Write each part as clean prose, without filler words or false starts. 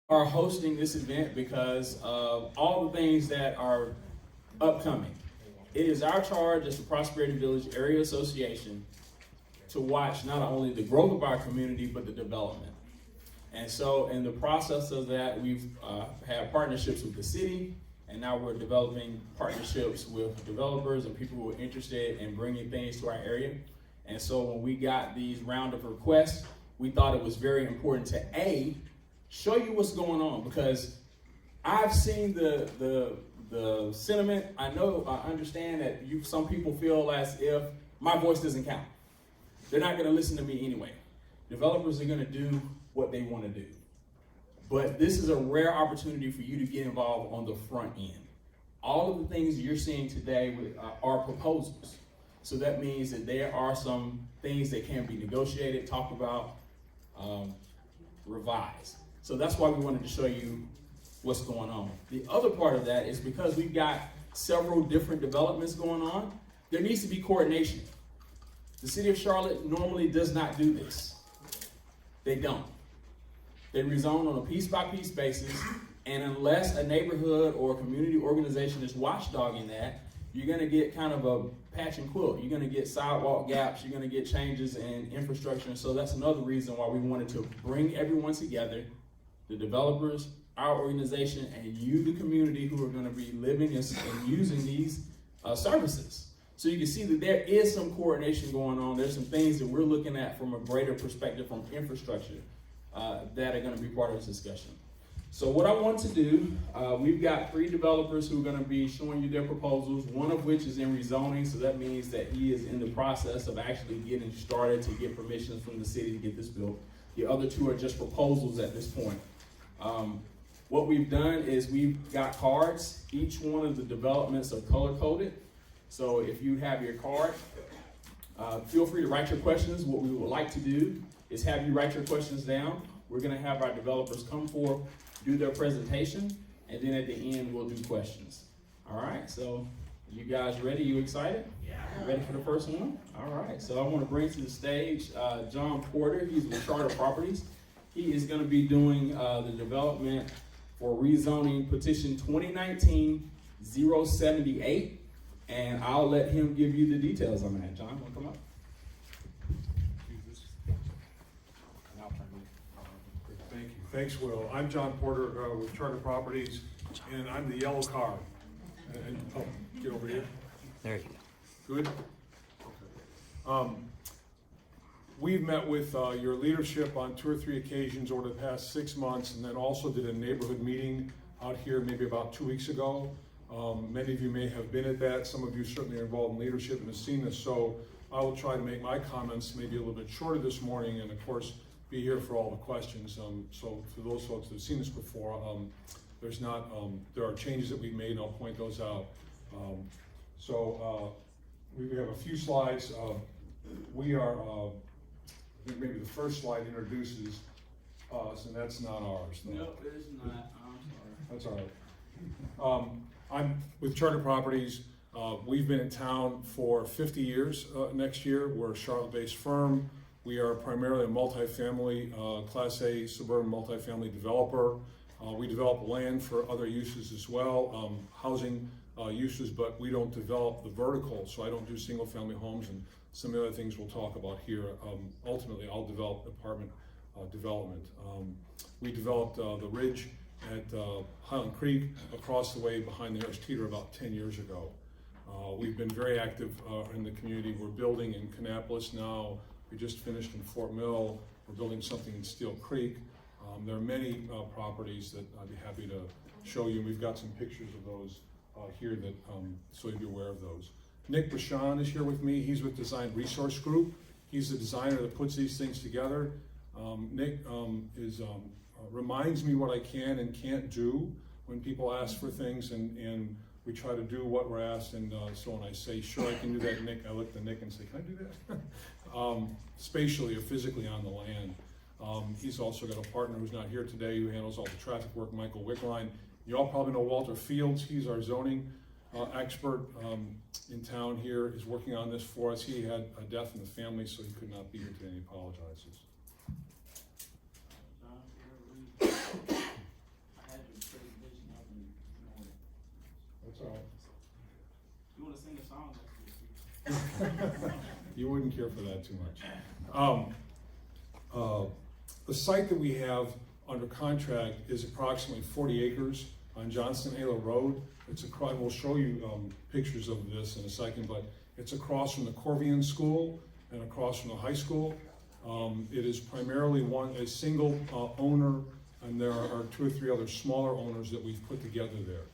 are hosting this event because of all the things that are upcoming. It is our charge as the Prosperity Village Area Association to watch not only the growth of our community, but the development. And so in the process of that, we've had partnerships with the city, and now we're developing partnerships with developers and people who are interested in bringing things to our area. And so when we got these round of requests, we thought it was very important to show you what's going on, because I've seen the sentiment. I understand that some people feel as if my voice doesn't count. They're not going to listen to me anyway. Developers are going to do what they want to do. But this is a rare opportunity for you to get involved on the front end. All of the things you're seeing today are proposals. So that means that there are some things that can be negotiated, talked about, revised. So that's why we wanted to show you what's going on. The other part of that is because we've got several different developments going on, there needs to be coordination. The city of Charlotte normally does not do this. They don't. They rezone on a piece-by-piece basis, and unless a neighborhood or a community organization is watchdogging that, you're gonna get kind of a patch and quilt. You're gonna get sidewalk gaps, you're gonna get changes in infrastructure, and so that's another reason why we wanted to bring everyone together, the developers, our organization, and you, the community, who are gonna be living and using these services. So you can see that there is some coordination going on. There's some things that we're looking at from a greater perspective from infrastructure that are gonna be part of this discussion. So what I want to do, we've got 3 developers who are gonna be showing you their proposals, one of which is in rezoning, so that means that he is in the process of actually getting started to get permissions from the city to get this built. The other 2 are just proposals at this point. What we've done is we've got cards. Each one of the developments are color-coded. So if you have your card, feel free to write your questions. What we would like to do is have you write your questions down. We're gonna have our developers come forth, do their presentation, and then at the end, we'll do questions. All right, so you guys ready? You excited? Yeah. Ready for the first one? All right, so I wanna bring to the stage John Porter. He's with Charter Properties. He is gonna be doing the development for rezoning petition 2019-078, and I'll let him give you the details on that. John, wanna come up? Thank you. Thanks, Will. I'm John Porter with Charter Properties, and I'm the yellow car. And get over here. There you go. Good. Okay. We've met with your leadership on 2 or 3 occasions over the past 6 months, and then also did a neighborhood meeting out here maybe about 2 weeks ago. Many of you may have been at that. Some of you certainly are involved in leadership and have seen this. So I will try to make my comments maybe a little bit shorter this morning, and of course, be here for all the questions. So for those folks that have seen this before, there are changes that we've made, and I'll point those out. We have a few slides. I think maybe the first slide introduces us, and that's not ours. No, it's not. I'm sorry. That's all right. I'm with Charter Properties. We've been in town for 50 years next year. We're a Charlotte-based firm. We are primarily a multifamily, Class A suburban multifamily developer. We develop land for other uses as well, housing uses, but we don't develop the vertical, so I don't do single family homes and some of the other things we'll talk about here. Ultimately, I'll develop apartment development. We developed the Ridge at Highland Creek across the way behind the Harris Teeter about 10 years ago. We've been very active in the community. We're building in Kannapolis now. We just finished in Fort Mill. We're building something in Steel Creek. There are many properties that I'd be happy to show you. We've got some pictures of those here that so you'll be aware of those. Nick Bashan is here with me. He's with Design Resource Group. He's the designer that puts these things together. Nick reminds me what I can and can't do when people ask for things, and we try to do what we're asked. And so when I say, sure, I can do that, Nick, I look at Nick and say, can I do that? Spatially or physically on the land. He's also got a partner who's not here today who handles all the traffic work, Michael Wickline. You all probably know Walter Fields. He's our zoning expert in town here, is working on this for us. He had a death in the family, so he could not be here today, and he apologizes. You wouldn't care for that too much. The site that we have under contract is approximately 40 acres on Johnston Ayler Road. We'll show you pictures of this in a second, but it's across from the Corvian School and across from the high school. It is primarily a single owner, and there are 2 or 3 other smaller owners that we've put together there.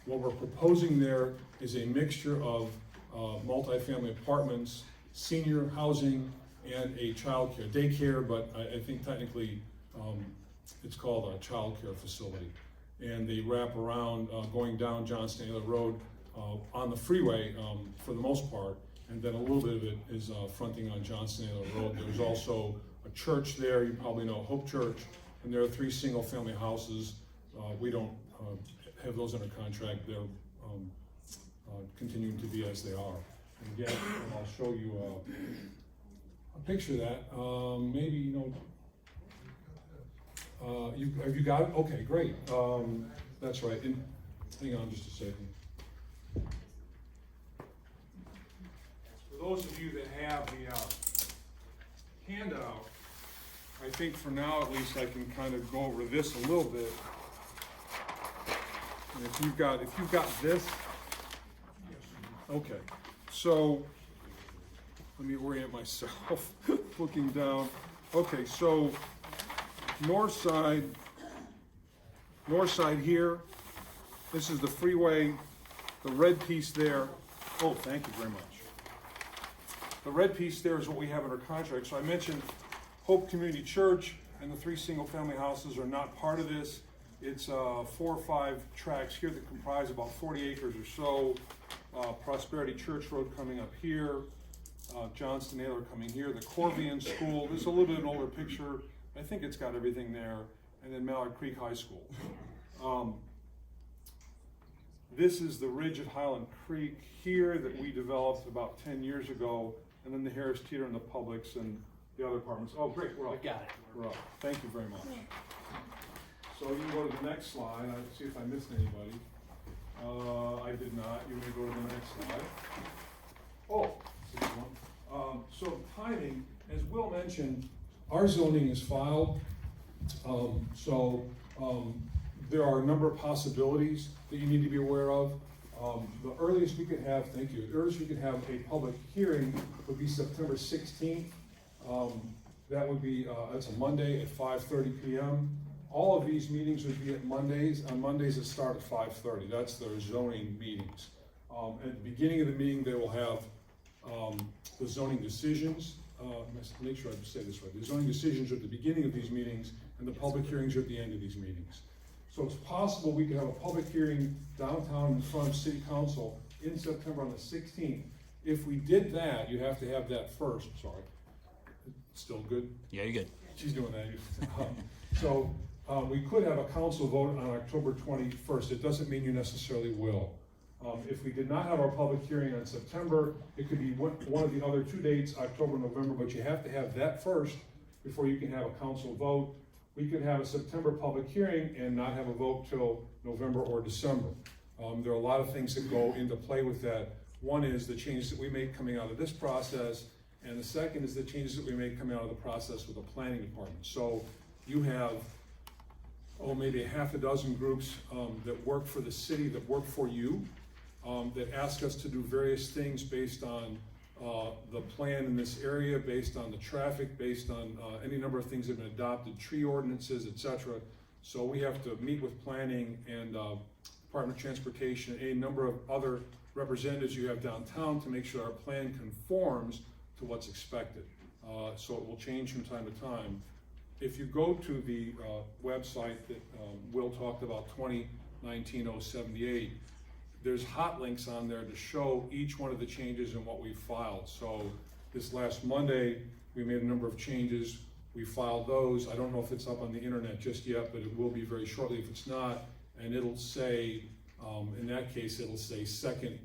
What we're proposing there is a mixture of multifamily apartments, senior housing, and a child care, daycare, but I think technically it's called a child care facility. And they wrap around going down Johnston Ayler Road on the freeway for the most part, and then a little bit of it is fronting on Johnston Ayler Road. There's also a church there, you probably know Hope Church, and there are 3 single-family houses. We don't have those under contract. They're continuing to be as they are. And again, I'll show you a picture of that. Maybe, you know, have you got it? Okay, great. That's right. Hang on just a second. For those of you that have the handout, I think for now at least I can kind of go over this a little bit. And if you've got this, okay. So let me orient myself looking down. Okay, so north side here, this is the freeway, the red piece there. Oh, thank you very much. The red piece there is what we have under contract. So I mentioned Hope Community Church and the 3 single-family houses are not part of this. It's 4 or 5 tracts here that comprise about 40 acres or so. Prosperity Church Road coming up here, Johnston Ayler coming here, the Corvian School. This is a little bit an older picture. I think it's got everything there. And then Mallard Creek High School. This is the ridge at Highland Creek here that we developed about 10 years ago. And then the Harris Teeter and the Publix and the other apartments. Oh, great, we're up. We got it. We're up. Thank you very much. So you can go to the next slide. I'll see if I missed anybody. I did not. You may go to the next slide. Oh, this one. So timing, as Will mentioned, our zoning is filed. There are a number of possibilities that you need to be aware of. The earliest we could have, thank you, the earliest we could have a public hearing would be September 16th. That would be, that's a Monday at 5:30 p.m. All of these meetings would be at Mondays. On Mondays that start at 5:30. That's their zoning meetings. At the beginning of the meeting, they will have the zoning decisions. Make sure I say this right. The zoning decisions are at the beginning of these meetings, and the public hearings are at the end of these meetings. So it's possible we could have a public hearing downtown in front of City Council in September on the 16th. If we did that, you have to have that first. Sorry. Still good? Yeah, you're good. She's doing that. We could have a council vote on October 21st. It doesn't mean you necessarily will. If we did not have our public hearing on September, it could be one of the other 2 dates, October, November, but you have to have that first before you can have a council vote. We could have a September public hearing and not have a vote till November or December. There are a lot of things that go into play with that. One is the changes that we make coming out of this process, and the second is the changes that we make coming out of the process with the planning department. So you have, maybe a half a dozen groups that work for the city, that work for you, that ask us to do various things based on the plan in this area, based on the traffic, based on any number of things that have been adopted, tree ordinances, etc. So we have to meet with planning and Department of Transportation, a number of other representatives you have downtown to make sure our plan conforms to what's expected. So it will change from time to time. If you go to the website that Will talked about, 2019-078, there's hot links on there to show each one of the changes and what we filed. So this last Monday, we made a number of changes. We filed those. I don't know if it's up on the internet just yet, but it will be very shortly if it's not. And it'll say, in that case, it'll say second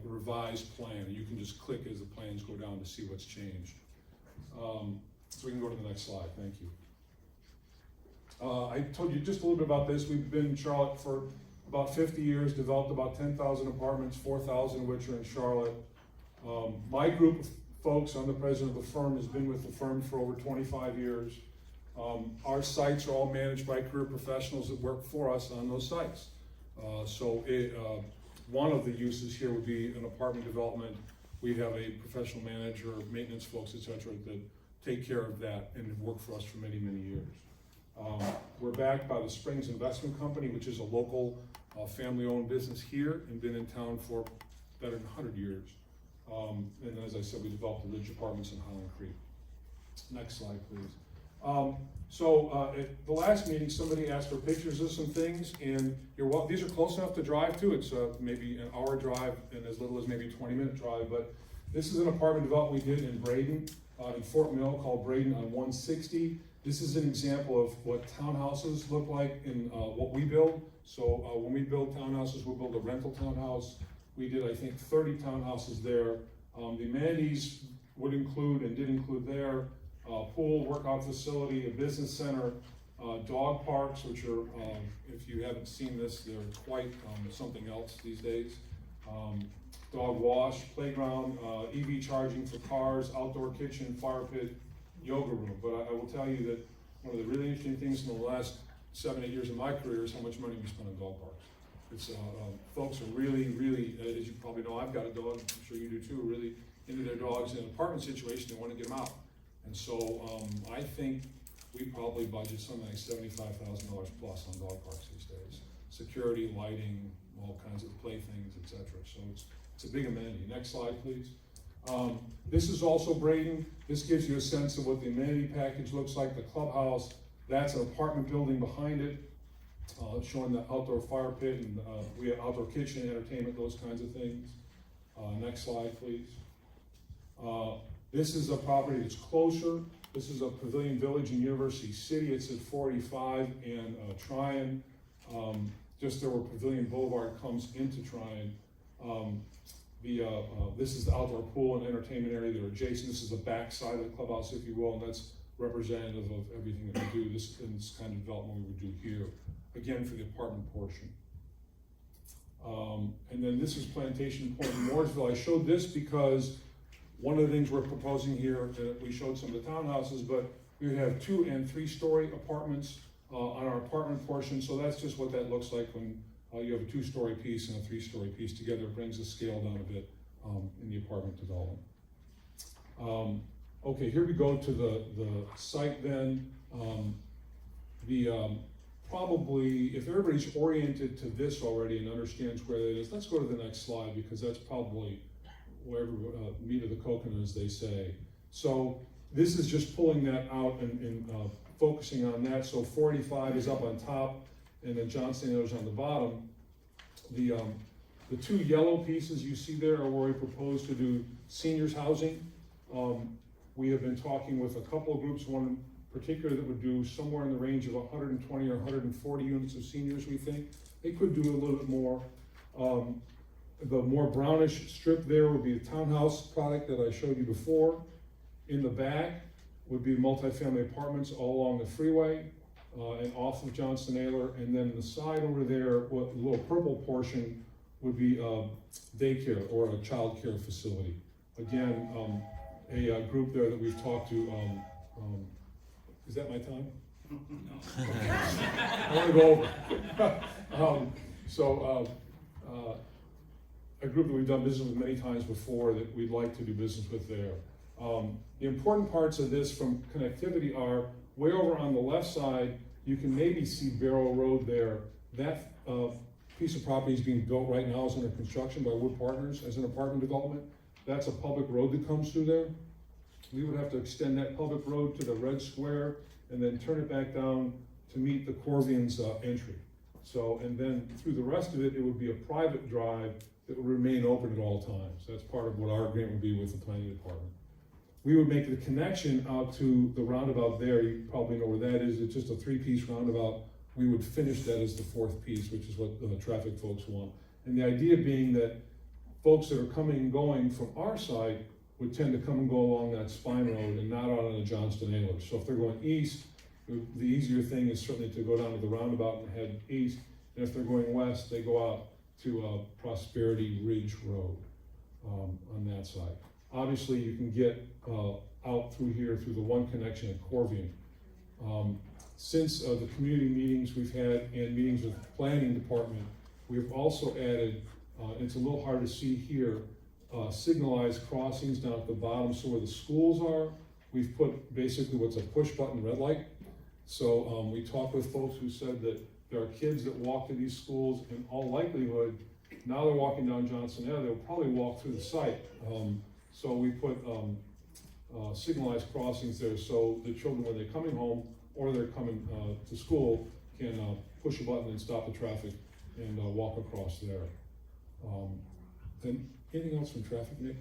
revised plan. You can just click as the plans go down to see what's changed. So we can go to the next slide, thank you. I told you just a little bit about this. We've been in Charlotte for about 50 years, developed about 10,000 apartments, 4,000 of which are in Charlotte. My group of folks, I'm the president of the firm, has been with the firm for over 25 years. Our sites are all managed by career professionals that work for us on those sites. One of the uses here would be an apartment development. We have a professional manager, maintenance folks, et cetera, that take care of that and have worked for us for many, many years. We're backed by the Springs Investment Company, which is a local family-owned business here and been in town for better than 100 years. And as I said, we developed the Ridge Apartments in Highland Creek. Next slide, please. At the last meeting, somebody asked for pictures of some things, and these are close enough to drive to. It's maybe an hour drive and as little as maybe 20-minute drive, but this is an apartment development we did in Braden, in Fort Mill, called Braden on 160. This is an example of what townhouses look like in what we build. So when we build townhouses, we'll build a rental townhouse. We did, I think, 30 townhouses there. The amenities would include, and did include there, pool, workout facility, a business center, dog parks, which are, if you haven't seen this, they're quite something else these days. Dog wash, playground, EV charging for cars, outdoor kitchen, fire pit, yoga room. But I will tell you that one of the really interesting things in the last 7-8 years of my career is how much money we spend on dog parks. It's folks are really, as you probably know, I've got a dog, I'm sure you do too, really into their dogs. In an apartment situation, they want to get them out. And so I think we probably budget something like $75,000 plus on dog parks these days. Security, lighting, all kinds of playthings, etc. So it's a big amenity. Next slide, please. This is also Braden. This gives you a sense of what the amenity package looks like. The clubhouse, that's an apartment building behind it, showing the outdoor fire pit, and we have outdoor kitchen, entertainment, those kinds of things. Next slide, please. This is a property that's closer. This is a Pavilion Village in University City. It's at 45 and Tryon. Just there where Pavilion Boulevard comes into Tryon. This is the outdoor pool and entertainment area that are adjacent. This is the back side of the clubhouse, if you will, and that's representative of everything that we do. This kind of development we would do here, again for the apartment portion. And then this is Plantation Point in Mooresville. I showed this because one of the things we're proposing here, we showed some of the townhouses, but we have 2- and 3-story apartments on our apartment portion. So that's just what that looks like when you have a 2-story piece and a 3-story piece together. It brings the scale down a bit in the apartment development. Okay, here we go to the site then. Probably, if everybody's oriented to this already and understands where that is, let's go to the next slide, because that's probably wherever meat of the coconut, as they say. So this is just pulling that out and focusing on that. So 45 is up on top, and then Johnston is on the bottom. The 2 yellow pieces you see there are where we propose to do seniors housing. We have been talking with a couple of groups, one in particular that would do somewhere in the range of 120 or 140 units of seniors, we think. They could do a little bit more. The more brownish strip there would be the townhouse product that I showed you before. In the back would be multifamily apartments all along the freeway and off of Johnston Ayler. And then the side over there, what the little purple portion would be daycare or a child care facility. Again, a group there that we've talked to. Is that my time? No. Okay. I want to go over. A group that we've done business with many times before that we'd like to do business with there. The important parts of this from connectivity are way over on the left side, you can maybe see Barrow Road there. That piece of property is being built right now, is under construction by Wood Partners as an apartment development. That's a public road that comes through there. We would have to extend that public road to the red square and then turn it back down to meet the Corvian's entry. So, and then through the rest of it, it would be a private drive that would remain open at all times. That's part of what our agreement would be with the planning department. We would make the connection out to the roundabout there. You probably know where that is. It's just a 3-piece roundabout. We would finish that as the 4th piece, which is what the traffic folks want. And the idea being that folks that are coming and going from our side would tend to come and go along that spine road and not out on the Johnston Ayler. So if they're going east, the easier thing is certainly to go down to the roundabout and head east. And if they're going west, they go out to Prosperity Ridge Road. on that side. Obviously, you can get out through here through the one connection at Corvian. Since the community meetings we've had and meetings with the planning department, we've also added, it's a little hard to see here, signalized crossings down at the bottom. So where the schools are, we've put basically what's a push button red light. So we talked with folks who said that there are kids that walk to these schools, in all likelihood, now they're walking down Johnson Ave, they'll probably walk through the site. So we put signalized crossings there, so the children, when they're coming home or they're coming to school, can push a button and stop the traffic and walk across there. And anything else from traffic, Nick?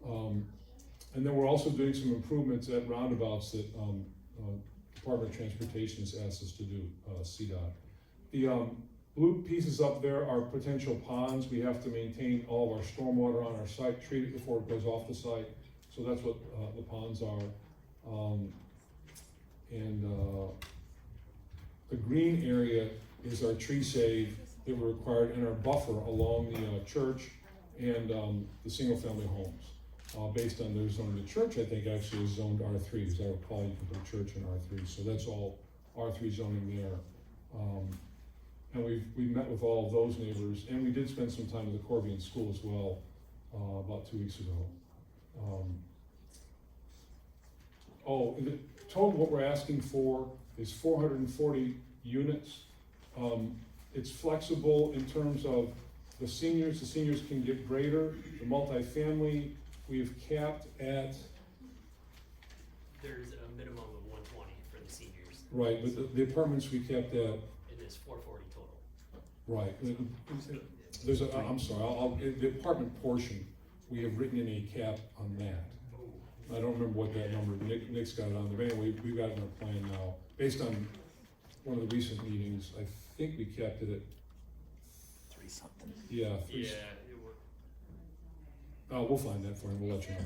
And then we're also doing some improvements at roundabouts that Department of Transportation has asked us to do, CDOT. The blue pieces up there are potential ponds. We have to maintain all of our stormwater on our site, treat it before it goes off the site. So that's what the ponds are. The green area is our tree save that were required in our buffer along the church and the single family homes. Based on their zoning. The church, I think, actually is zoned R3. As I recall, you can put a church in R3. So that's all R3 zoning there. And we met with all of those neighbors, and we did spend some time at the Corvian School as well about 2 weeks ago. The total what we're asking for is 440 units. It's flexible in terms of the seniors can get greater. The multifamily, we've capped at. There's a minimum of 120 for the seniors. Right, but the apartments we capped at. It is 440 total. Right. There's a, I'm sorry, the apartment portion, we have written in a cap on that. I don't remember what that number, Nick's got it on there. Anyway, we've got it in our plan now. Based on one of the recent meetings, I think we capped it at 3 something. Yeah. Yeah. We'll find that for you, we'll let you know.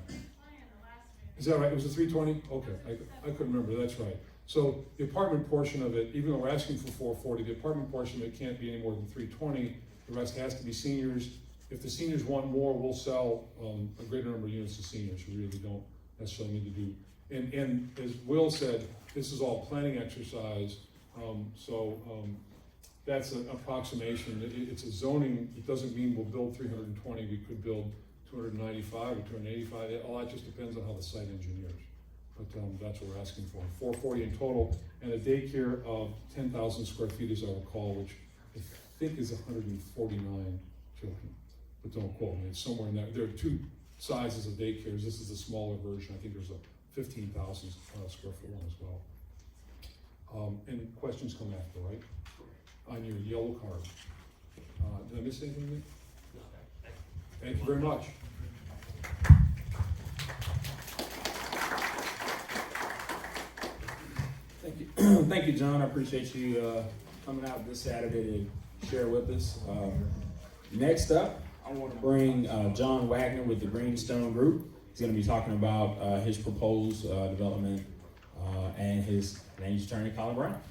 Is that right, it was a 320? Okay, I couldn't remember, that's right. So the apartment portion of it, even though we're asking for 440, the apartment portion, it can't be any more than 320. The rest has to be seniors. If the seniors want more, we'll sell a greater number of units to seniors. We really don't necessarily need to do. And as Will said, this is all planning exercise. That's an approximation. It's a zoning, it doesn't mean we'll build 320, we could build 295 or 285, all that just depends on how the site engineers. But that's what we're asking for, 440 in total, and a daycare of 10,000 square feet as I recall, which I think is 149 children, but don't quote me, it's somewhere in there. There are 2 sizes of daycares, this is the smaller version, I think there's a 15,000 square foot one as well. And questions come after, right? On your yellow card. Did I miss anything, Nick? No, Thank you very much. Thank you, thank you, John. I appreciate you coming out this Saturday to share with us. Next up, I want to bring John Wagner with the Greenstone Group. He's going to be talking about his proposed development and his name's attorney, Colin Brown.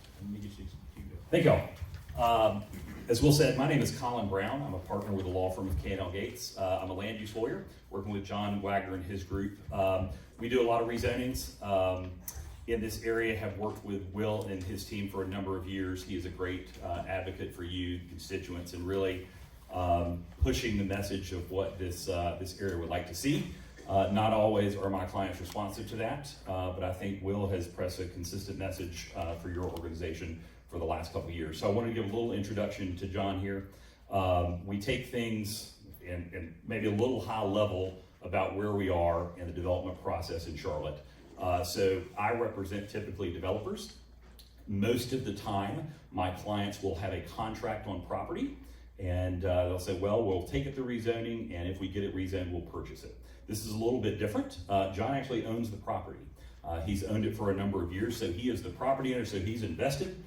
Thank y'all. As Will said, my name is Colin Brown. I'm a partner with the law firm of K&L Gates. I'm a land use lawyer working with John Wagner and his group. We do a lot of rezonings in this area, have worked with Will and his team for a number of years. He is a great advocate for you, constituents, and really pushing the message of what this area would like to see. Not always are my clients responsive to that, but I think Will has pressed a consistent message for your organization for the last couple of years. So I want to give a little introduction to John here. We take things and maybe a little high level about where we are in the development process in Charlotte. So I represent typically developers. Most of the time, my clients will have a contract on property and they'll say, well, we'll take it to rezoning, and if we get it rezoned, we'll purchase it. This is a little bit different. John actually owns the property. He's owned it for a number of years, so he is the property owner, so he's invested.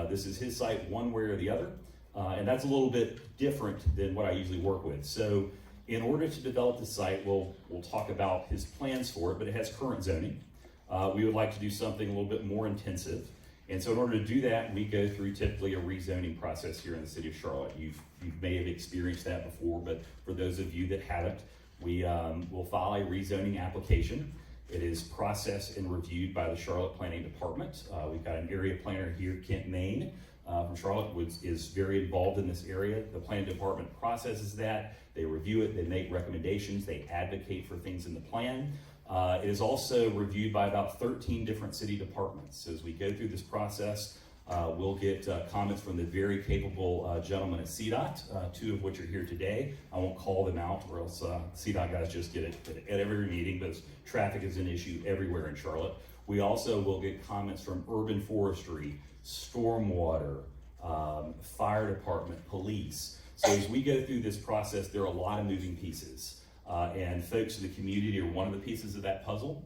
This is his site one way or the other, and that's a little bit different than what I usually work with. So in order to develop the site, we'll talk about his plans for it, but it has current zoning. We would like to do something a little bit more intensive, And so in order to do that, we go through typically a rezoning process here in the city of Charlotte. You may have experienced that before, but for those of you that haven't, we will file a rezoning application. It is processed and reviewed by the Charlotte Planning Department. We've got an area planner here, Kent Main, from Charlotte, which is very involved in this area. The planning department processes that, they review it, they make recommendations, they advocate for things in the plan. It is also reviewed by about 13 different city departments. So as we go through this process, we'll get comments from the very capable gentlemen at CDOT, two of which are here today. I won't call them out, or else CDOT guys just get it at every meeting, but traffic is an issue everywhere in Charlotte. We also will get comments from urban forestry, stormwater, fire department, police. So as we go through this process, there are a lot of moving pieces. And folks in the community are one of the pieces of that puzzle.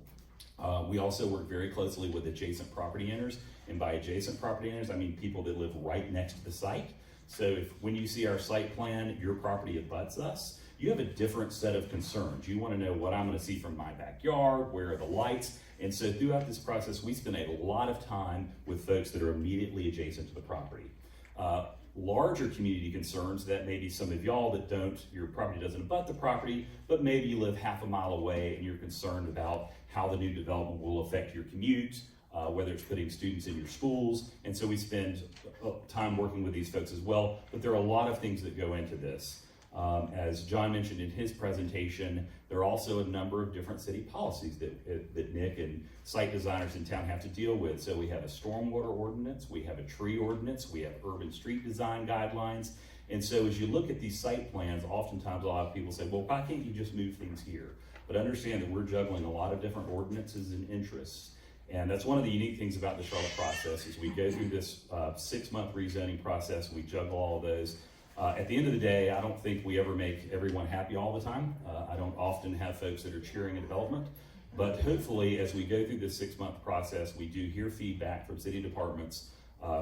We also work very closely with adjacent property owners. And by adjacent property owners, I mean people that live right next to the site. So when you see our site plan, your property abuts us, you have a different set of concerns. You want to know what I'm going to see from my backyard, where are the lights. And so throughout this process, we spend a lot of time with folks that are immediately adjacent to the property. Larger community concerns that maybe some of y'all that your property doesn't abut the property, but maybe you live half a mile away and you're concerned about how the new development will affect your commute, whether it's putting students in your schools. And so we spend time working with these folks as well, but there are a lot of things that go into this. As John mentioned in his presentation, there are also a number of different city policies that Nick and site designers in town have to deal with. So we have a stormwater ordinance, we have a tree ordinance, we have urban street design guidelines. And so as you look at these site plans, oftentimes a lot of people say, well, why can't you just move things here? But understand that we're juggling a lot of different ordinances and interests. And that's one of the unique things about the Charlotte process is we go through this 6-month rezoning process, we juggle all of those. At the end of the day, I don't think we ever make everyone happy all the time. I don't often have folks that are cheering a development, but hopefully as we go through this 6-month process, we do hear feedback from city departments,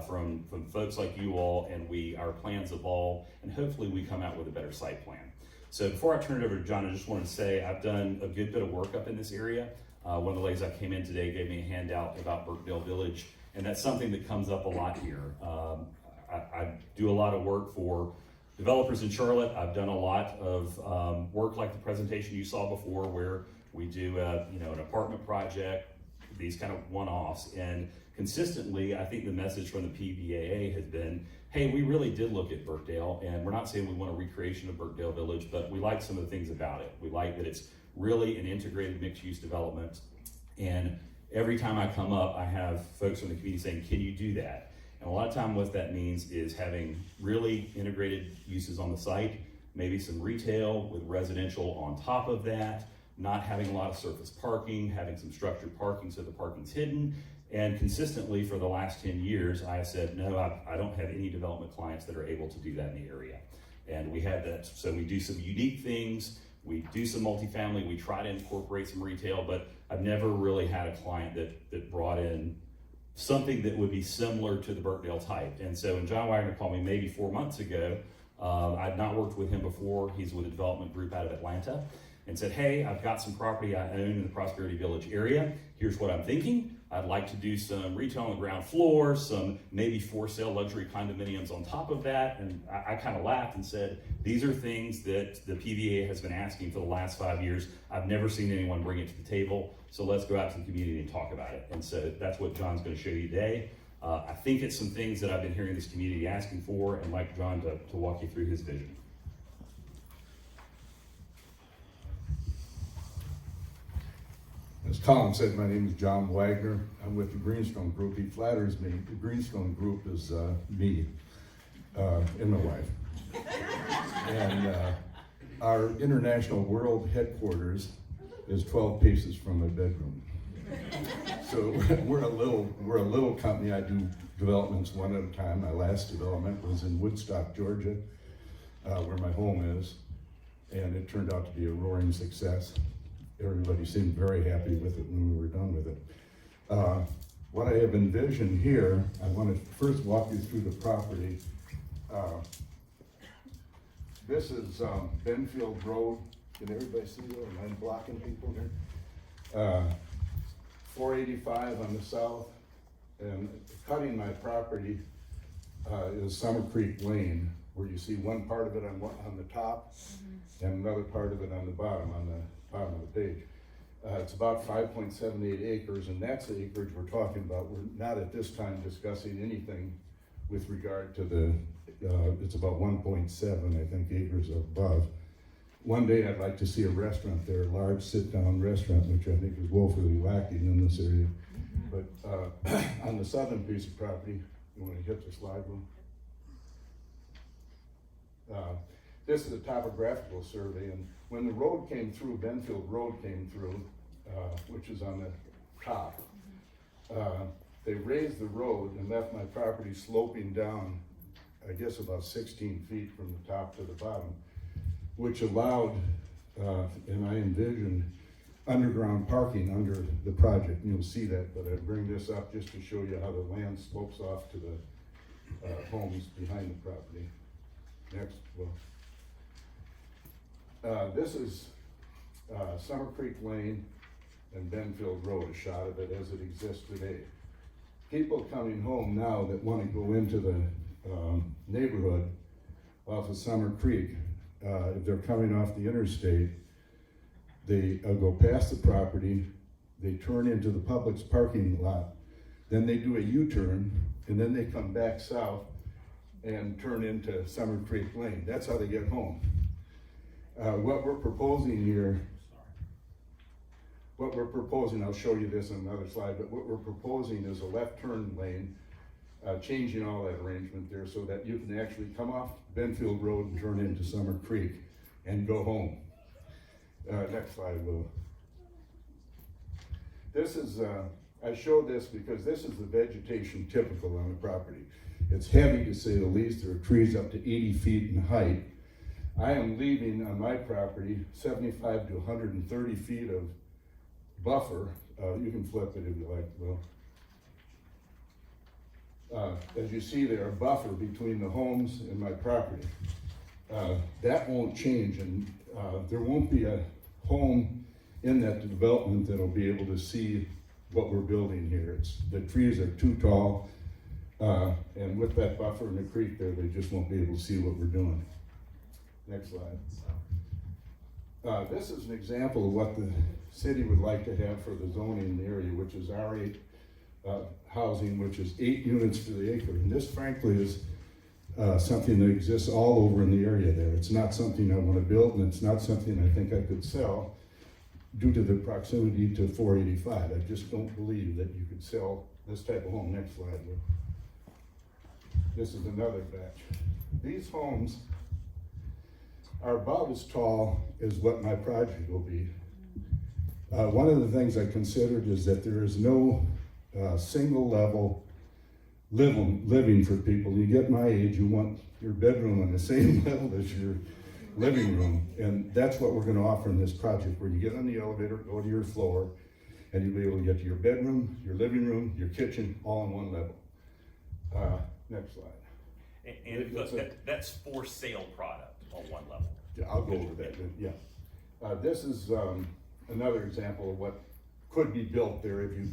from folks like you all, and our plans evolve, and hopefully we come out with a better site plan. So before I turn it over to John, I just wanted to say I've done a good bit of work up in this area. One of the ladies I came in today gave me a handout about Burkdale Village, and that's something that comes up a lot here. I do a lot of work for developers in Charlotte. I've done a lot of work like the presentation you saw before, where we do an apartment project, these kind of one-offs. And consistently, I think the message from the PVAA has been, hey, we really did look at Burkdale, and we're not saying we want a recreation of Burkdale Village, but we like some of the things about it. We like that it's really an integrated mixed-use development. And every time I come up, I have folks from the community saying, can you do that? And a lot of time what that means is having really integrated uses on the site, maybe some retail with residential on top of that, not having a lot of surface parking, having some structured parking so the parking's hidden. And consistently for the last 10 years, I have said, no, I don't have any development clients that are able to do that in the area. And we have that, so we do some unique things, we do some multifamily, we try to incorporate some retail, but I've never really had a client that brought in something that would be similar to the Burkdale type. And so when John Wagner called me maybe 4 months ago, I'd not worked with him before. He's with a development group out of Atlanta, and said, hey, I've got some property I own in the Prosperity Village area. Here's what I'm thinking. I'd like to do some retail on the ground floor, some maybe for sale luxury condominiums on top of that. And I kind of laughed and said, these are things that the PVA has been asking for the last 5 years. I've never seen anyone bring it to the table. So let's go out to the community and talk about it. And so that's what John's going to show you today. I think it's some things that I've been hearing this community asking for, and like John to walk you through his vision. As Colin said, my name is John Wagner. I'm with the Greenstone Group. He flatters me. The Greenstone Group is me and my wife. And our international world headquarters is 12 paces from my bedroom. So we're a little company. I do developments one at a time. My last development was in Woodstock, Georgia, where my home is, and it turned out to be a roaring success. Everybody seemed very happy with it when we were done with it. What I have envisioned here, I want to first walk you through the property. This is Benfield Road. Can everybody see that? Am I blocking people here? 485 on the south, And cutting my property is Summer Creek Lane, where you see one part of it on the top and another part of it on the bottom of the page. It's about 5.78 acres, and that's the acreage we're talking about. We're not at this time discussing anything with regard to the, it's about 1.7, I think, acres above. One day I'd like to see a restaurant there, a large sit-down restaurant, which I think is woefully lacking in this area. But on the southern piece of property, you want to hit the slide one? This is a topographical survey, and when the road came through, Benfield Road came through, which is on the top. They raised the road and left my property sloping down, I guess about 16 feet from the top to the bottom, which allowed, and I envisioned, underground parking under the project, and you'll see that, but I bring this up just to show you how the land slopes off to the homes behind the property. Next, well. This is Summer Creek Lane and Benfield Road, a shot of it as it exists today. People coming home now that want to go into the neighborhood off of Summer Creek, if they're coming off the interstate, they go past the property, they turn into the Publix parking lot, then they do a U-turn, and then they come back south and turn into Summer Creek Lane. That's how they get home. What we're proposing here, I'll show you this on another slide, but what we're proposing is a left turn lane, changing all that arrangement there so that you can actually come off Benfield Road and turn into Summer Creek and go home. Next slide, Will. This is, I show this because this is the vegetation typical on the property. It's heavy to say the least. There are trees up to 80 feet in height. I am leaving on my property 75 to 130 feet of buffer. You can flip it if you like, Will. As you see there, a buffer between the homes and my property. That won't change, and there won't be a home in that development that'll be able to see what we're building here. The trees are too tall, and with that buffer in the creek there, they just won't be able to see what we're doing. Next slide. This is an example of what the city would like to have for the zoning in the area, which is R8 housing, which is 8 units for the acre. And this, frankly, is something that exists all over in the area there. It's not something I want to build, and it's not something I think I could sell due to the proximity to 485. I just don't believe that you could sell this type of home. Next slide, Lou. This is another batch. These homes are about as tall as what my project will be. One of the things I considered is that there is no single level living for people. You get my age, you want your bedroom on the same level as your living room, and that's what we're going to offer in this project, where you get on the elevator, go to your floor, and you'll be able to get to your bedroom, your living room, your kitchen, all in one level. Next slide. And that's for sale product on one level. Yeah, I'll go over that, yeah. This is another example of what could be built there if you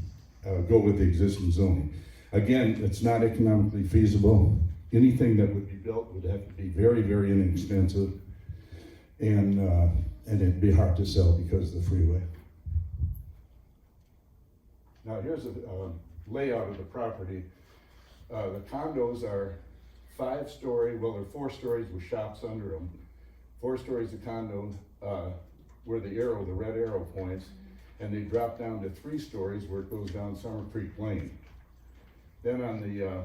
go with the existing zoning. Again, it's not economically feasible. Anything that would be built would have to be very, very inexpensive, and it'd be hard to sell because of the freeway. Now here's a layout of the property. The condos are 5-story, well, they're 4 stories with shops under them. 4 stories of condo where the red arrow points, and they drop down to 3 stories where it goes down Summer Creek Lane. Then on the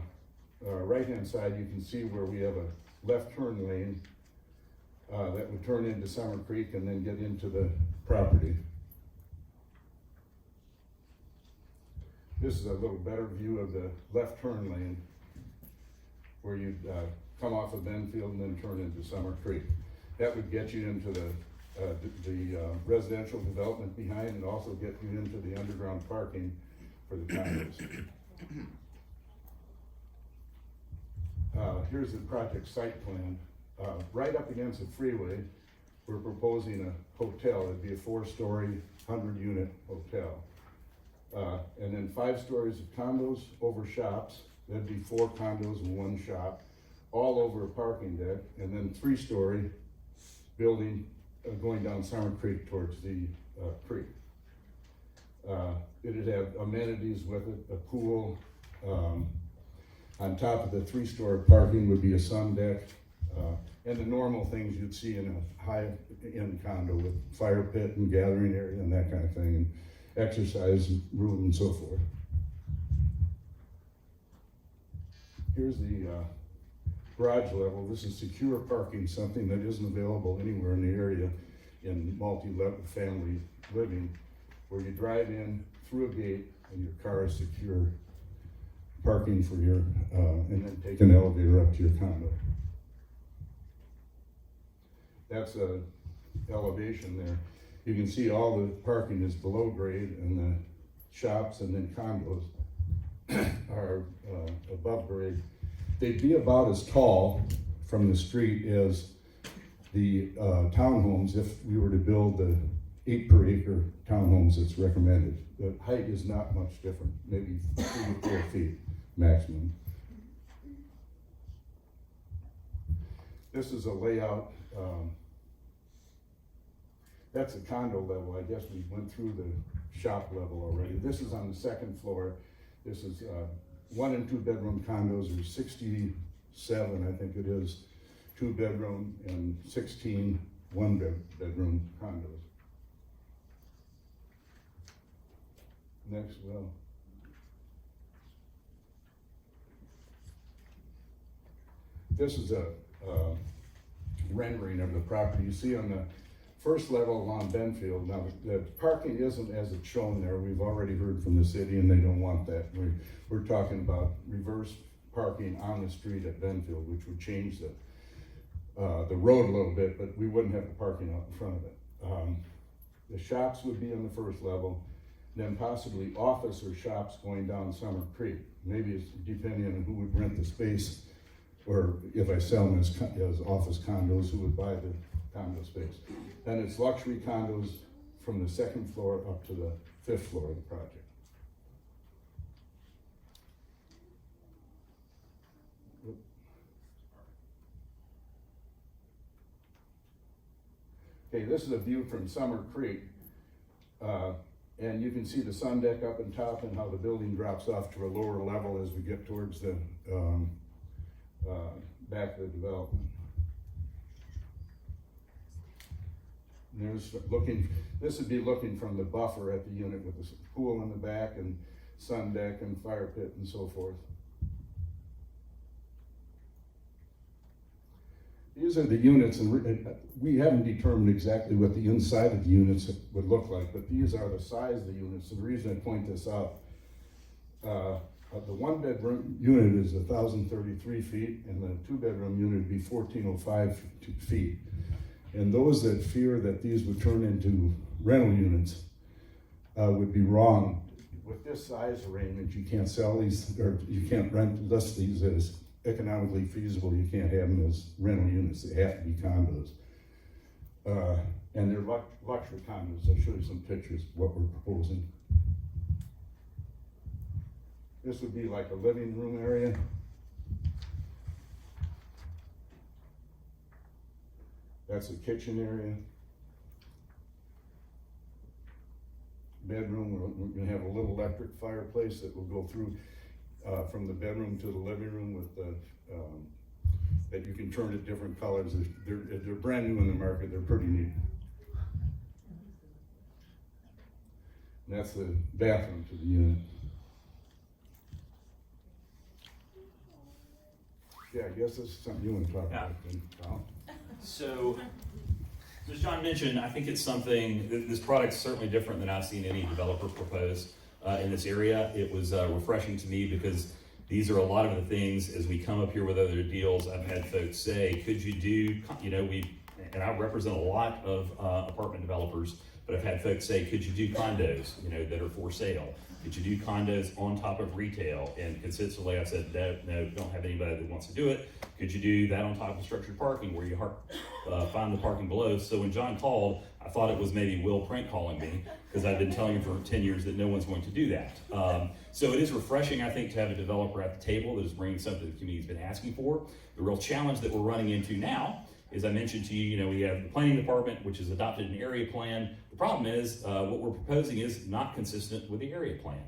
right-hand side, you can see where we have a left turn lane that would turn into Summer Creek and then get into the property. This is a little better view of the left turn lane where you'd come off of Benfield and then turn into Summer Creek. That would get you into the residential development behind, and also get you into the underground parking for the condos. Here's the project site plan. Right up against the freeway, we're proposing a hotel. It'd be a 4-story, 100-unit hotel. And then 5 stories of condos over shops, that'd be 4 condos and 1 shop, all over a parking deck, and then 3-story building going down Summer Creek towards the creek. It'd have amenities with it, a pool. On top of the 3-story parking would be a sun deck, and the normal things you'd see in a high-end condo with fire pit and gathering area and that kind of thing, and exercise room and so forth. Here's the garage level. This is secure parking, something that isn't available anywhere in the area in multi-level family living, where you drive in through a gate and your car is secure parking for your, and then take an elevator up to your condo. That's a elevation there. You can see all the parking is below grade, and the shops and then condos are above grade. They'd be about as tall from the street as the townhomes if we were to build the 8 per acre townhomes that's recommended. The height is not much different, maybe 3 to 4 feet maximum. This is a layout. That's a condo level. I guess we went through the shop level already. This is on the 2nd floor. This is 1 and 2 bedroom condos. There's 67, I think it is, 2 bedroom and 16 1-bedroom condos. Next, well. This is a rendering of the property. You see on the 1st level along Benfield. Now, the parking isn't as it's shown there. We've already heard from the city and they don't want that. We're talking about reverse parking on the street at Benfield, which would change the road a little bit, but we wouldn't have the parking out in front of it. The shops would be on the 1st level, then possibly office or shops going down Summer Creek. Maybe it's depending on who would rent the space, or if I sell them as office condos, who would buy the condo space. Then it's luxury condos from the 2nd floor up to the 5th floor of the project. Okay, this is a view from Summer Creek. And you can see the sun deck up on top and how the building drops off to a lower level as we get towards the back of the development. And there's looking, this would be looking from the buffer at the unit with the pool in the back and sun deck and fire pit and so forth. These are the units, and we haven't determined exactly what the inside of the units would look like, but these are the size of the units. And the reason I point this out, the 1-bedroom unit is 1,033 feet, and the 2-bedroom unit would be 1,405 feet. And those that fear that these would turn into rental units would be wrong. With this size arrangement, you can't sell these, or you can't list these as economically feasible. You can't have them as rental units. They have to be condos. And they're luxury condos. I'll show you some pictures of what we're proposing. This would be like a living room area. That's a kitchen area. Bedroom, we're gonna have a little electric fireplace that will go through from the bedroom to the living room with the, that you can turn to different colors. They're brand new in the market. They're pretty neat. And that's the bathroom to the unit. Yeah, I guess this is something you want to talk about then, Tom. So, as John mentioned, I think it's something, this product's certainly different than I've seen any developer propose in this area. It was refreshing to me because these are a lot of the things as we come up here with other deals. I've had folks say, could you do, and I represent a lot of apartment developers, but I've had folks say, could you do condos, that are for sale? Could you do condos on top of retail? And consistently I said, no, don't have anybody that wants to do it. Could you do that on top of structured parking where you find the parking below? So when John called, I thought it was maybe Will prank calling me, because I've been telling him for 10 years that no one's going to do that. So it is refreshing, I think, to have a developer at the table that is bringing something the community's been asking for. The real challenge that we're running into now, as I mentioned to you, we have the planning department, which has adopted an area plan. The problem is, what we're proposing is not consistent with the area plan.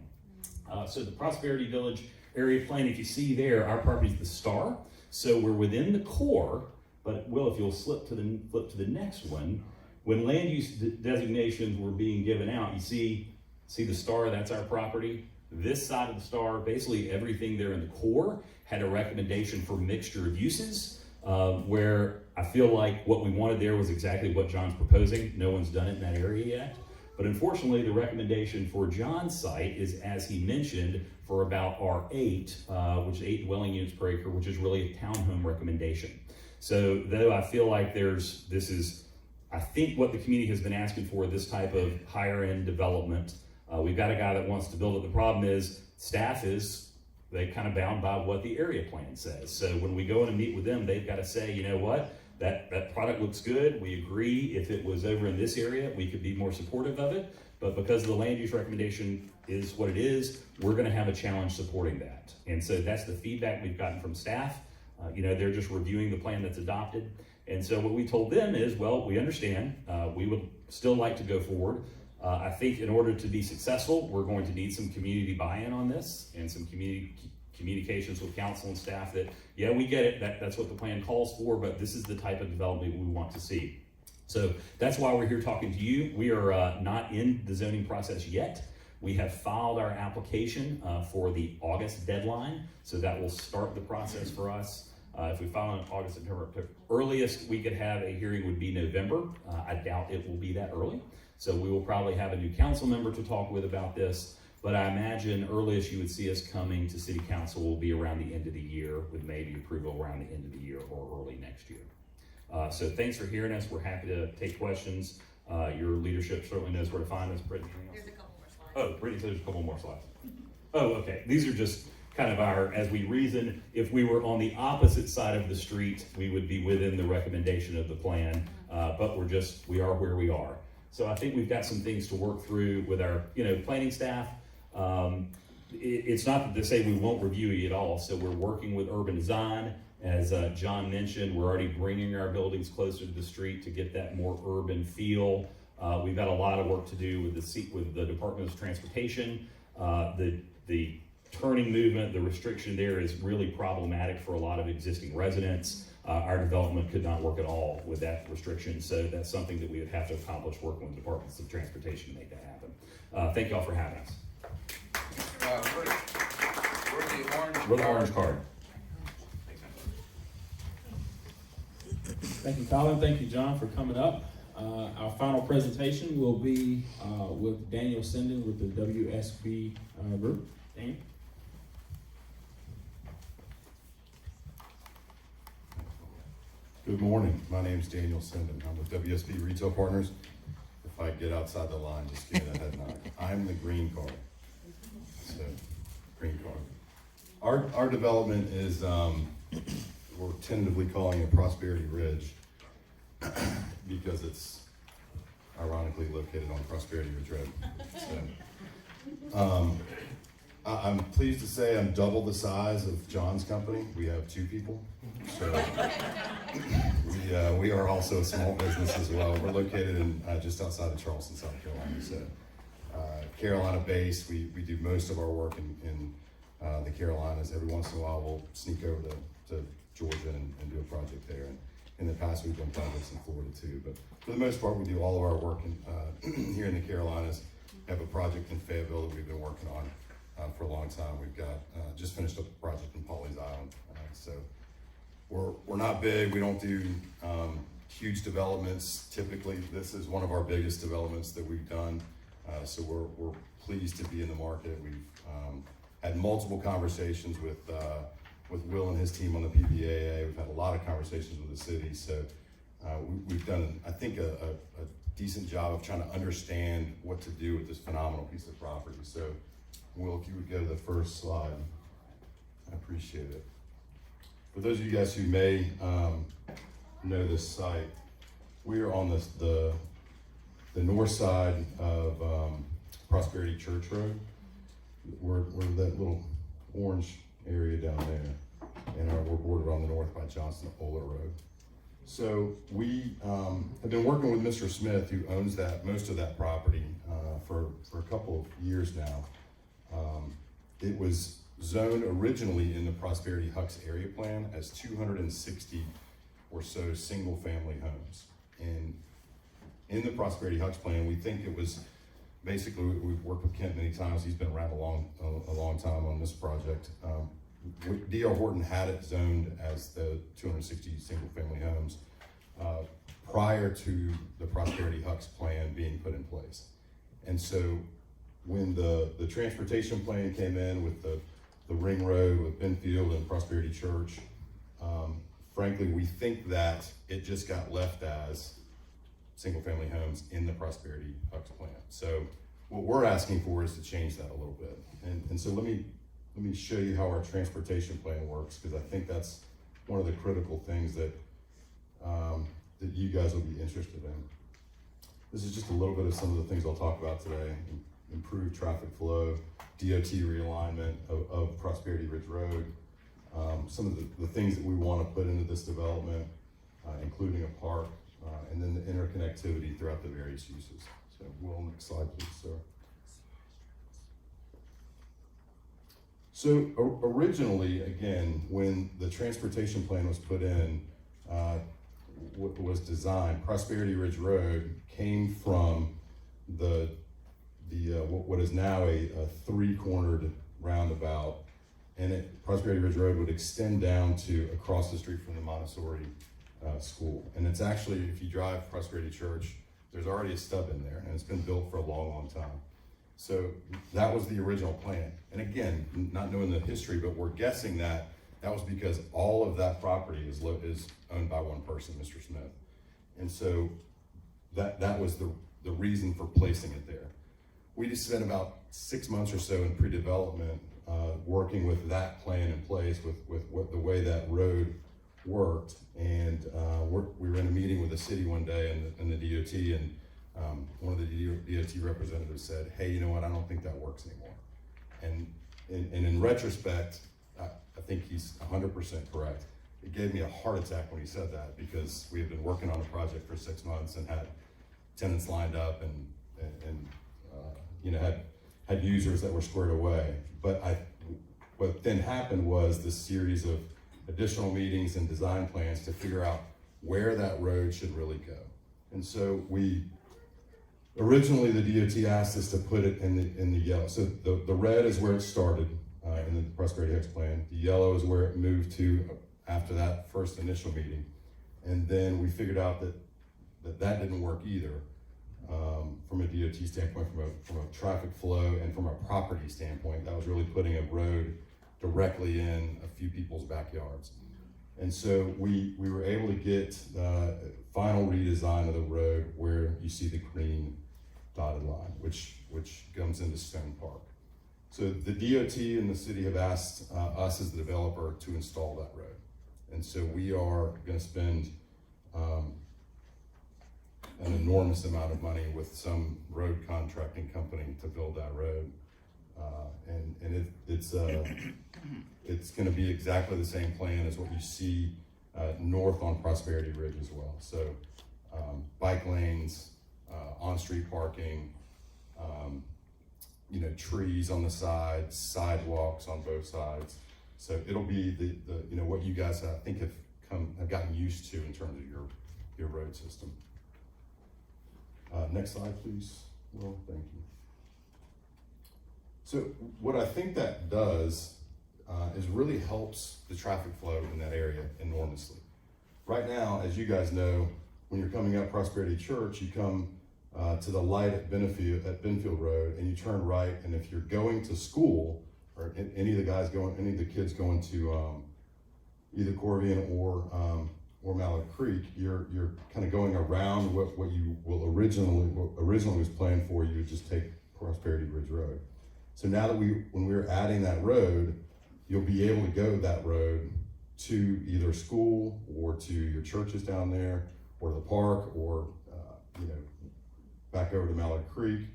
So the Prosperity Village area plan, if you see there, our property is the star. So we're within the core, but Will, if you'll flip to the next one, when land use designations were being given out, you see the star, that's our property. This side of the star, basically everything there in the core had a recommendation for mixture of uses, where I feel like what we wanted there was exactly what John's proposing. No one's done it in that area yet. But unfortunately, the recommendation for John's site is, as he mentioned, for about R8, which is 8 dwelling units per acre, which is really a townhome recommendation. So though I feel like I think what the community has been asking for, this type of higher end development. We've got a guy that wants to build it. The problem is they kind of bound by what the area plan says. So when we go in and meet with them, they've got to say, you know what, that product looks good. We agree if it was over in this area, we could be more supportive of it. But because the land use recommendation is what it is, we're gonna have a challenge supporting that. And so that's the feedback we've gotten from staff. They're just reviewing the plan that's adopted. And so what we told them is, well, we understand, we would still like to go forward. I think in order to be successful, we're going to need some community buy-in on this and some communications with council and staff that, yeah, we get it, that's what the plan calls for, but this is the type of development we want to see. So that's why we're here talking to you. We are not in the zoning process yet. We have filed our application for the August deadline, so that will start the process for us. If we file in August, September, earliest we could have a hearing would be November. I doubt it will be that early. So we will probably have a new council member to talk with about this, but I imagine earliest you would see us coming to city council will be around the end of the year, with maybe approval around the end of the year or early next year. So thanks for hearing us. We're happy to take questions. Your leadership certainly knows where to find us. Brittany, There's a couple more slides. oh, Brittany, there's a couple more slides. Oh, okay. These are just kind of as we reason, if we were on the opposite side of the street, we would be within the recommendation of the plan, but we are where we are. So I think we've got some things to work through with our, planning staff. It's not to say we won't review it at all. So we're working with urban design. As John mentioned, we're already bringing our buildings closer to the street to get that more urban feel. We've got a lot of work to do with the Department of Transportation. The turning movement, the restriction there is really problematic for a lot of existing residents. Our development could not work at all with that restriction, so that's something that we would have to accomplish working with departments of transportation to make that happen. Thank y'all for having us. We're the orange card. Thank you, Colin. Thank you, John, for coming up. Our final presentation will be with Daniel Sinden with the WSB group. Daniel? Good morning. My name's Daniel Sinden. I'm with WSB Retail Partners. If I get outside the line, just give me a head nod. I'm the green card. So, green card. Our development is, we're tentatively calling it Prosperity Ridge because it's ironically located on Prosperity Ridge Road. So, I'm pleased to say I'm double the size of John's company. We have 2 people. So we are also a small business as well. We're located in just outside of Charleston, South Carolina. So Carolina based. We do most of our work in the Carolinas. Every once in a while we'll sneak over to Georgia and do a project there. And in the past we've done projects in Florida too. But for the most part we do all of our work here in the Carolinas. We have a project in Fayetteville that we've been working on for a long time. We've got just finished up a project in Pawleys Island. So we're not big. We don't do huge developments. Typically, this is one of our biggest developments that we've done. So we're pleased to be in the market. We've had multiple conversations with Will and his team on the PBAA. We've had a lot of conversations with the city. So we've done, I think, a decent job of trying to understand what to do with this phenomenal piece of property. So Will, if you would go to the first slide, I appreciate it. For those of you guys who may know this site, we are on the north side of Prosperity Church Road. We're that little orange area down there, and we're bordered on the north by Johnson Oler Road. So we have been working with Mr. Smith, who owns most of that property for a couple of years now. It was zoned originally in the Prosperity Hucks area plan as 260 or so single-family homes. And in the Prosperity Hucks plan, we think it was basically, we've worked with Kent many times. He's been around a long time on this project. D.R. Horton had it zoned as the 260 single-family homes prior to the Prosperity Hucks plan being put in place. And so when the transportation plan came in with the ring road with Benfield and Prosperity Church, frankly, we think that it just got left as single-family homes in the Prosperity Hucks plan. So what we're asking for is to change that a little bit. And so let me show you how our transportation plan works, because I think that's one of the critical things that that you guys will be interested in. This is just a little bit of some of the things I'll talk about today. Improved traffic flow, DOT realignment of Prosperity Ridge Road, some of the things that we want to put into this development, including a park, and then the interconnectivity throughout the various uses. So, Will, next slide, please, sir. So originally, again, when the transportation plan was put in, what was designed, Prosperity Ridge Road came from what is now a three-cornered roundabout, and Prosperity Ridge Road would extend down to across the street from the Montessori school. And it's actually, if you drive Prosperity Church, there's already a stub in there, and it's been built for a long, long time. So that was the original plan. And again, not knowing the history, but we're guessing that was because all of that property is owned by one person, Mr. Smith. And so that was the reason for placing it there. We just spent about 6 months or so in pre-development working with that plan in place, with what the way that road worked. And we were in a meeting with the city one day and the DOT, and one of the DOT representatives said, "Hey, you know what, I don't think that works anymore." And in retrospect, I think he's 100% correct. It gave me a heart attack when he said that, because we had been working on a project for 6 months and had tenants lined up and had users that were squared away. But what then happened was this series of additional meetings and design plans to figure out where that road should really go. And so originally the DOT asked us to put it in the yellow. So the red is where it started in the Prosperity Hucks plan. The yellow is where it moved to after that first initial meeting. And then we figured out that didn't work either from a DOT standpoint, from a traffic flow, and from a property standpoint. That was really putting a road directly in a few people's backyards. And so we were able to get final redesign of the road where you see the green dotted line, which comes into Stone Park. So the DOT and the city have asked us as the developer to install that road. And so we are gonna spend an enormous amount of money with some road contracting company to build that road. And it's gonna be exactly the same plan as what you see north on Prosperity Ridge as well. So bike lanes, on-street parking, trees on the sides, sidewalks on both sides. So it'll be the what you guys I think have gotten used to in terms of your road system. Next slide, please. Well, thank you. So what I think that does is really helps the traffic flow in that area enormously. Right now, as you guys know, when you're coming up Prosperity Church, you come to the light at Benfield Road, and you turn right. And if you're going to school, or any of the kids going to either Corvian or Mallard Creek, you're kind of going around what you will originally was planned for. You would just take Prosperity Ridge Road. So now that when we're adding that road, you'll be able to go that road to either school or to your churches down there, or the park, or back over to Mallard Creek,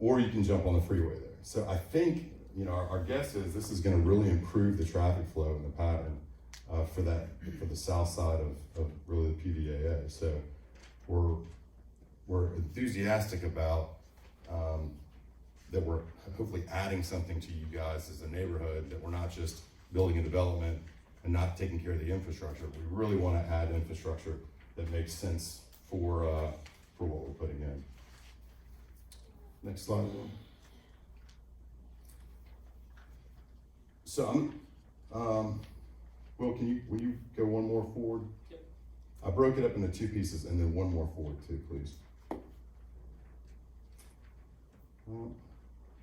or you can jump on the freeway there. So I think our guess is this is going to really improve the traffic flow and the pattern for the south side of really the PVAA. So we're enthusiastic about that we're hopefully adding something to you guys as a neighborhood, that we're not just building a development and not taking care of the infrastructure. We really want to add infrastructure that makes sense for what we're putting in. Next slide. So Will, will you go one more forward? Yep. I broke it up into two pieces, and then one more forward too, please.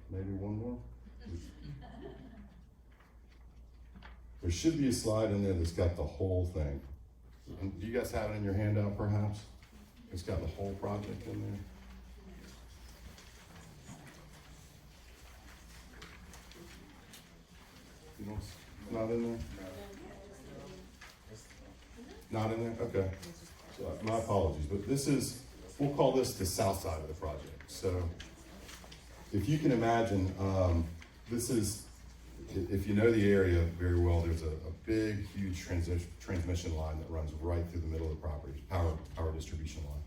Maybe one more. There should be a slide in there that's got the whole thing. And do you guys have it in your handout, perhaps? It's got the whole project in there. You don't, not in there? Not in there? Okay. So, my apologies, but this is, we'll call this the south side of the project. So if you can imagine, this is, if you know the area very well, there's a big, huge transmission line that runs right through the middle of the property, power distribution line.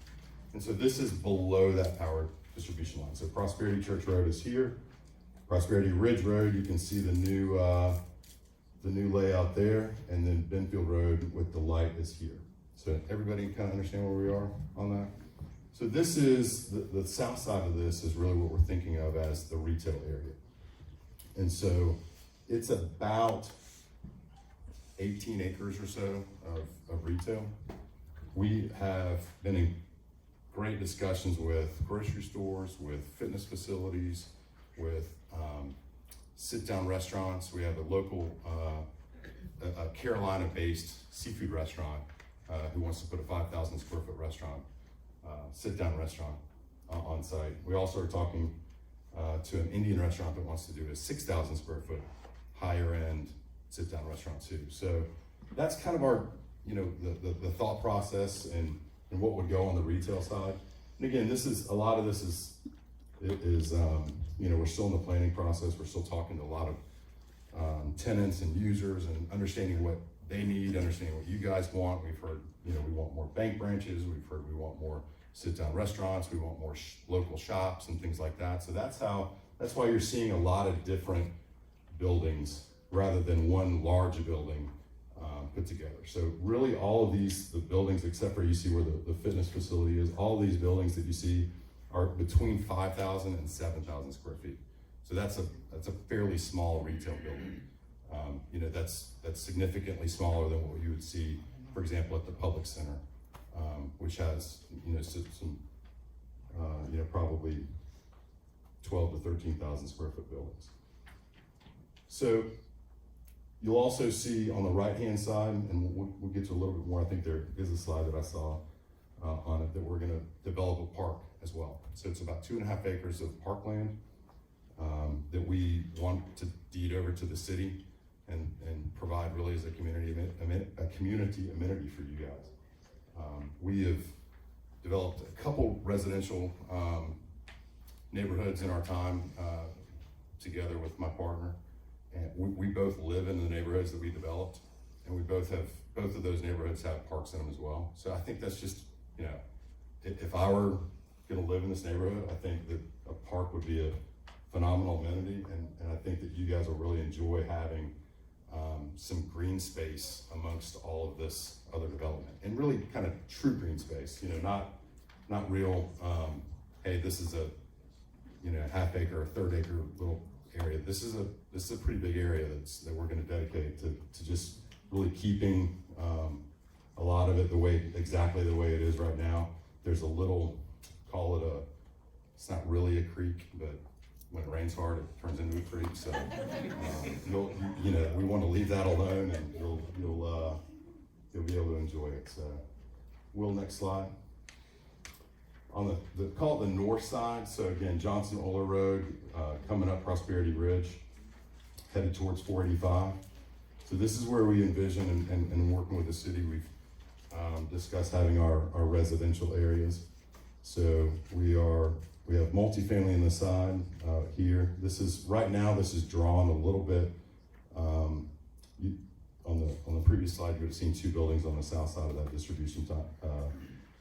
And so this is below that power distribution line. So Prosperity Church Road is here. Prosperity Ridge Road, you can see the new layout there, and then Benfield Road with the light is here. So everybody kind of understand where we are on that? So this is, the south side of this is really what we're thinking of as the retail area. And so it's about 18 acres or so of retail. We have been in great discussions with grocery stores, with fitness facilities, with sit-down restaurants. We have a local a Carolina-based seafood restaurant who wants to put a 5,000 square foot restaurant, sit-down restaurant on site. We also are talking to an Indian restaurant that wants to do a 6,000 square foot higher end sit-down restaurant too. So that's kind of our, the thought process and what would go on the retail side. And again, a lot of this is we're still in the planning process. We're still talking to a lot of tenants and users and understanding what they need, understanding what you guys want. We've heard, we want more bank branches. We've heard we want more sit-down restaurants. We want more local shops and things like that. So that's why you're seeing a lot of different buildings rather than one large building put together. So really all of the buildings, except for you see where the fitness facility is, all these buildings that you see are between 5,000 and 7,000 square feet. So that's a fairly small retail building. That's significantly smaller than what you would see, for example, at the Public Center, which has some probably 12 to 13,000 square foot buildings. So you'll also see on the right-hand side, and we'll get to a little bit more. I think there is a slide that I saw on it that we're going to develop a park as well. So it's about 2.5 acres of parkland that we want to deed over to the city and provide really as a community amenity for you guys. We have developed a couple residential neighborhoods in our time together with my partner, and we both live in the neighborhoods that we developed, and both of those neighborhoods have parks in them as well. So I think that's just, if I were gonna live in this neighborhood, I think that a park would be a phenomenal amenity, and I think that you guys will really enjoy having some green space amongst all of this other development, and really kind of true green space, not real, hey, this is a half acre or third acre little area. This is a pretty big area that we're going to dedicate to just really keeping a lot of it exactly the way it is right now. There's a little, it's not really a creek, but when it rains hard, it turns into a creek. So we want to leave that alone, and you'll be able to enjoy it. So, Will, next slide. on call it the north side. So again, Johnson Oler Road, coming up Prosperity Ridge, headed towards 485. So this is where we envision and working with the city, we've discussed having our residential areas. So we have multifamily on the side here. This is drawn a little bit. On the previous slide, you would have seen 2 buildings on the south side of that distribution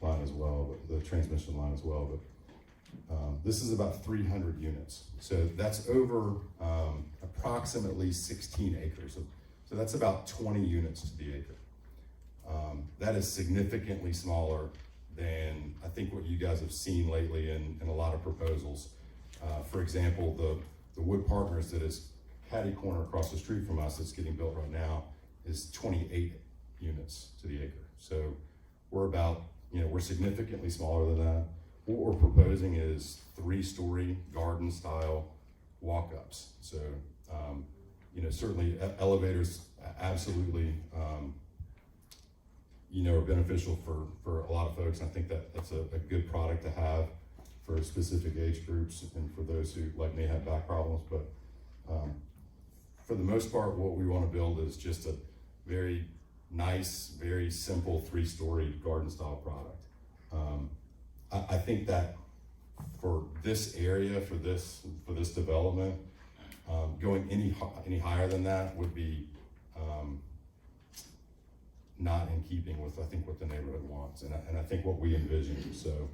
line as well, but the transmission line as well. But this is about 300 units. So that's over approximately 16 acres. So that's about 20 units to the acre. That is significantly smaller than I think what you guys have seen lately in a lot of proposals. For example, the Wood Partners that is catty corner across the street from us that's getting built right now is 28 units to the acre. So we're significantly smaller than that. What we're proposing is 3-story garden style walk-ups. So, certainly elevators absolutely, are beneficial for a lot of folks. And I think that's a good product to have for specific age groups and for those who, like me, have back problems. But for the most part, what we want to build is just a very nice, very simple 3-story garden style product. I think that for this area, for this development, going any higher than that would be not in keeping with, I think, what the neighborhood wants, and I think what we envision. So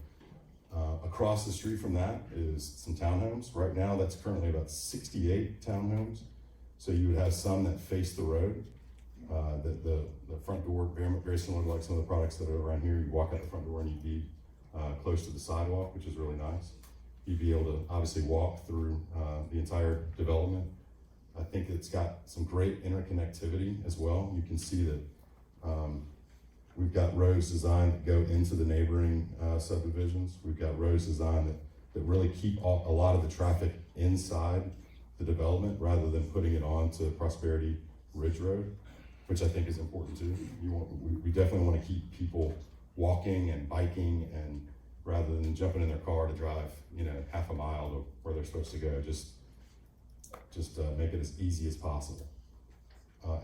across the street from that is some townhomes. Right now, that's currently about 68 townhomes. So you would have some that face the road. The front door, very similar to like some of the products that are around here. You walk out the front door and you'd be close to the sidewalk, which is really nice. You'd be able to obviously walk through the entire development. I think it's got some great interconnectivity as well. You can see that we've got roads designed that go into the neighboring subdivisions. We've got roads designed that really keep a lot of the traffic inside the development rather than putting it onto Prosperity Ridge Road, which I think is important too. We definitely want to keep people walking and biking, and rather than jumping in their car to drive, half a mile to where they're supposed to go, just make it as easy as possible.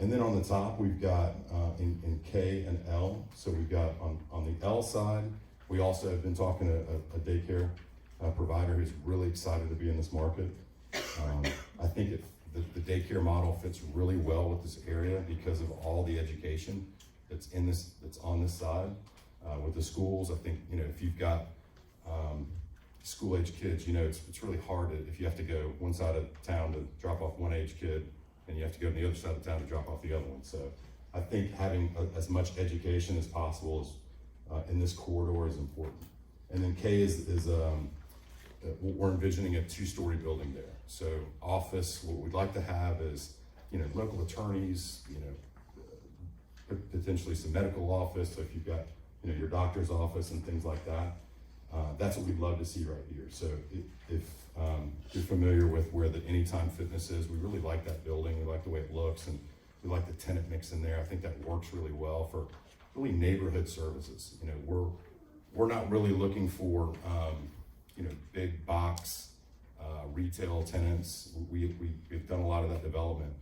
And then on the top, we've got in K and L. So we've got on the L side, we also have been talking to a daycare provider who's really excited to be in this market. I think the daycare model fits really well with this area because of all the education that's on this side. With the schools, I think, if you've got school-age kids, it's really hard if you have to go one side of town to drop off one age kid, and you have to go to the other side of town to drop off the other one. So I think having as much education as possible in this corridor is important. And then K is we're envisioning a 2-story building there. So office, what we'd like to have is, local attorneys, potentially some medical office. So if you've got, your doctor's office and things like that, that's what we'd love to see right here. So if you're familiar with where the Anytime Fitness is, we really like that building. We like the way it looks, and we like the tenant mix in there. I think that works really well for really neighborhood services. We're not really looking for, big box retail tenants. We've done a lot of that development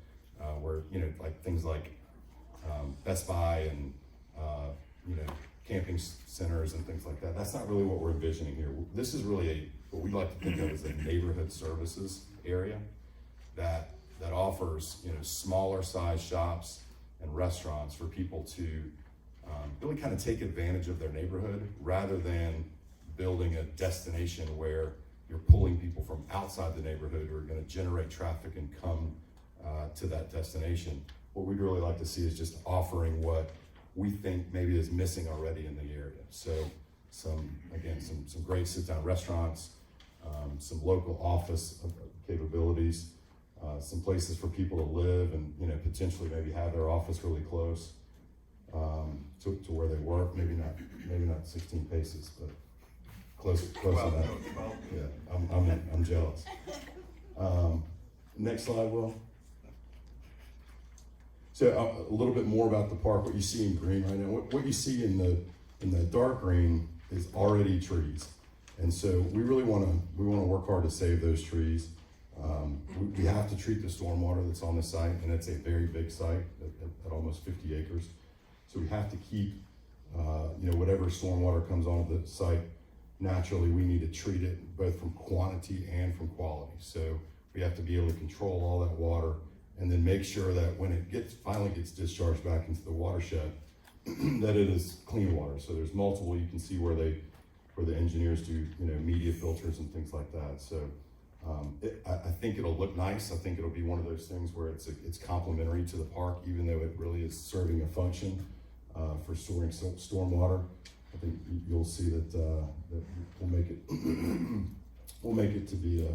where, like things like Best Buy and, camping centers and things like that. That's not really what we're envisioning here. This is really what we like to think of as a neighborhood services area that offers, smaller size shops and restaurants for people to really kind of take advantage of their neighborhood rather than building a destination where you're pulling people from outside the neighborhood who are going to generate traffic and come to that destination. What we'd really like to see is just offering what we think maybe is missing already in the area. So some great sit-down restaurants, some local office capabilities, some places for people to live and potentially maybe have their office really close to where they work. Maybe not 16 paces, but close enough. Yeah, I'm jealous. Next slide, Will. So a little bit more about the park. What you see in green right now. What you see in the dark green is already trees. And so we really want to work hard to save those trees. We have to treat the stormwater that's on the site, and it's a very big site at almost 50 acres. So we have to keep, whatever stormwater comes onto the site, naturally we need to treat it both from quantity and from quality. So we have to be able to control all that water and then make sure that when it finally gets discharged back into the watershed, that it is clean water. So there's multiple, you can see where the engineers do, media filters and things like that. So I think it'll look nice. I think it'll be one of those things where it's complementary to the park, even though it really is serving a function for storing stormwater. I think you'll see that we'll make it to be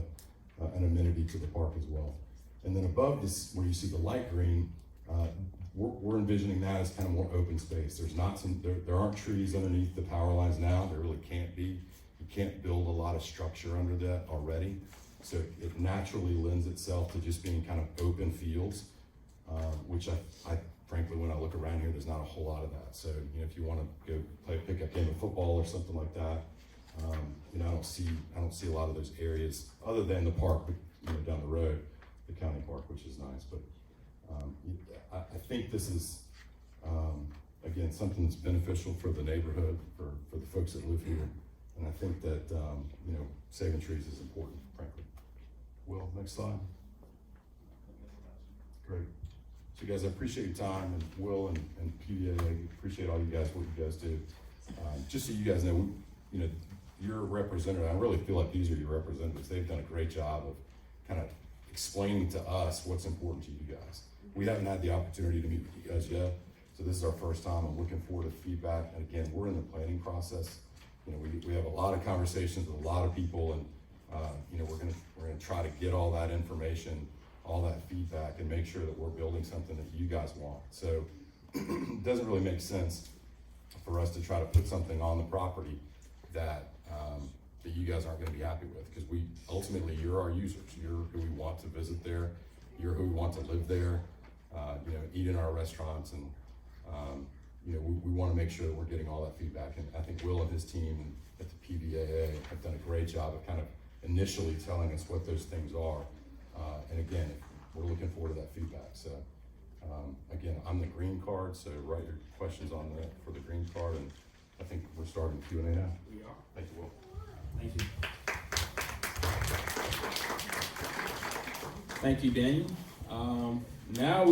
an amenity to the park as well. And then above this, where you see the light green, we're envisioning that as kind of more open space. There aren't trees underneath the power lines now. There really can't be. You can't build a lot of structure under that already. So it naturally lends itself to just being kind of open fields, which I frankly, when I look around here, there's not a whole lot of that. So, if you want to go play a pickup game of football or something like that, I don't see a lot of those areas other than the park, down the road, the county park, which is nice. But I think this is, again, something that's beneficial for the neighborhood, for the folks that live here. And I think that, saving trees is important, frankly. Will, next slide. Great. So guys, I appreciate your time, and Will and PVA, I appreciate all you guys, what you guys do. Just so you guys know, your representative, I really feel like these are your representatives. They've done a great job of kind of explaining to us what's important to you guys. We haven't had the opportunity to meet with you guys yet, so this is our first time. I'm looking forward to feedback. And again, we're in the planning process. We have a lot of conversations with a lot of people, and we're gonna try to get all that information, all that feedback, and make sure that we're building something that you guys want. So it doesn't really make sense for us to try to put something on the property that you guys aren't going to be happy with, because ultimately you're our users. You're who we want to visit there. You're who we want to live there. Eat in our restaurants, and we want to make sure that we're getting all that feedback. And I think Will and his team at the PVAA have done a great job of kind of initially telling us what those things are. And again, we're looking forward to that feedback. So again, I'm the green card, so write your questions on that for the green card, and I think we're starting Q&A now. We are. Thank you, Will. Thank you. Thank you, Daniel. Now